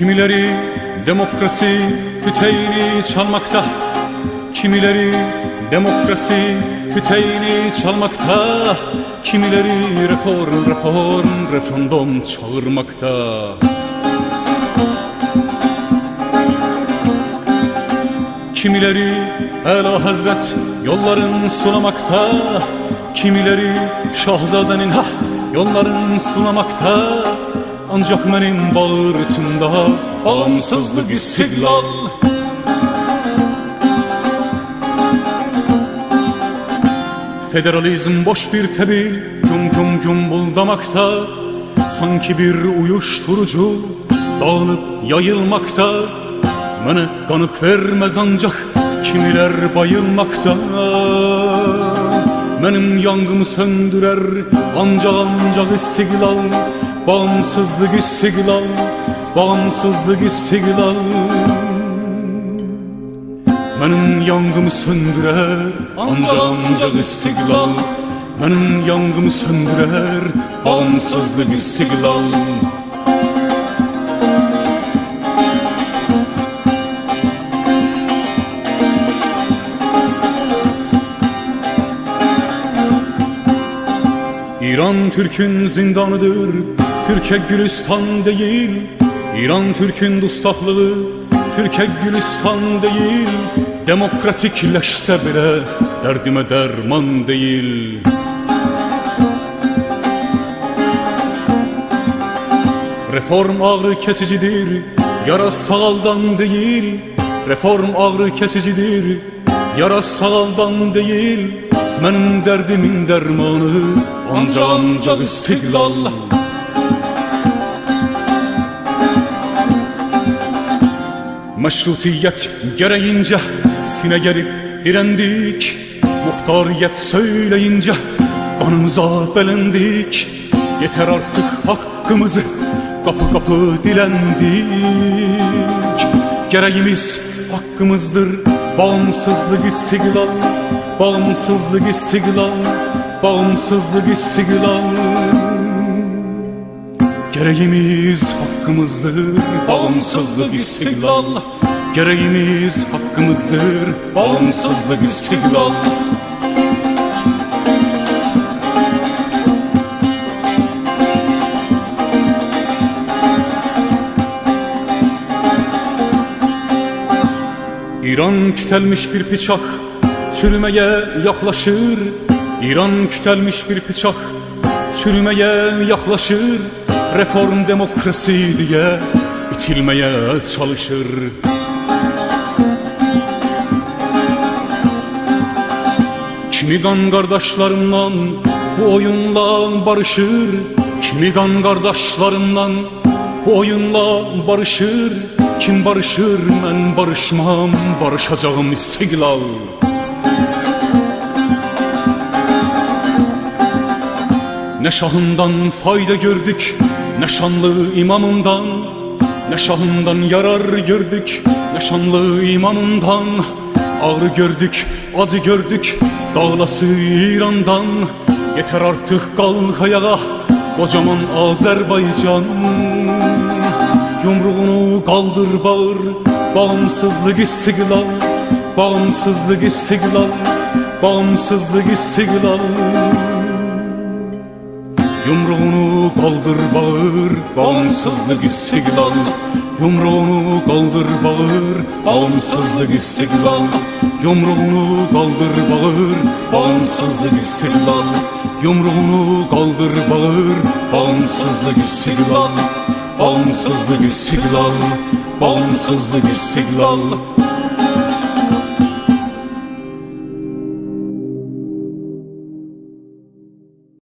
Kimileri demokrasi küteyini çalmakta, kimileri demokrasi küteyini çalmakta, kimileri referandum çağırmakta. Kimileri Âlâ Hazret yolların sulamakta, kimileri Şahzadenin yolların sulamakta. Ancak benim bağrımda bağımsızlık istiklal. Federalizm boş bir tebil, cum cumbuldamakta. Sanki bir uyuşturucu dağılıp yayılmakta. Bana kanık vermez ancak kimiler bayılmakta. Benim yangımı söndürer ancak istiklal. Bağımsızlık istiklal, bağımsızlık istiklal. Benim yangımı söndürer ancak istiklal. Benim yangımı söndürer bağımsızlık istiklal. İran Türk'ün zindanıdır, Türkiye Gülistan değil. İran Türk'ün dustahlığı, Türkiye Gülistan değil. Demokratikleşse bile derdime derman değil. Reform ağrı kesicidir, yara sağaldan değil. Reform ağrı kesicidir, yara sağaldan değil. Benim derdimin dermanı ancak istiklal. Meşrutiyet gereğince sine gerip direndik. Muhtariyet söyleyince kanımıza belendik. Yeter artık hakkımızı kapı kapı dilendik. Gereğimiz hakkımızdır bağımsızlık istiklal. Bağımsızlık istiklal, bağımsızlık istiklal. Gereğimiz hakkımızdır bağımsızlık istiklal. Gereğimiz hakkımızdır bağımsızlık istiklal. İran kütelmiş bir bıçak çürümeye yaklaşır. İran kütelmiş bir bıçak çürümeye yaklaşır. Reform demokrasi diye bitilmeye çalışır. Kimi kan kardeşlerimden bu oyunla barışır. Kimi kan kardeşlerimden bu oyunla barışır. Kim barışır ben barışmam, barışacağım istiklal. Ne şahından fayda gördük, ne şanlı imamından. Ne şahından yarar gördük, ne şanlı imamından. Ağrı gördük, acı gördük, dağlası İran'dan. Yeter artık kalk ayağa, kocaman Azerbaycan. Yumruğunu kaldır bağır, bağımsızlık istiklal. Bağımsızlık istiklal, bağımsızlık istiklal. Yumruğunu kaldır bağır, bağımsızlık istiklal. Yumruğunu kaldır bağır, bağımsızlık istiklal. Yumruğunu kaldır bağır, bağımsızlık istiklal. Yumruğunu kaldır bağır, bağımsızlık istiklal. Bağımsızlık istiklal, bağımsızlık istiklal.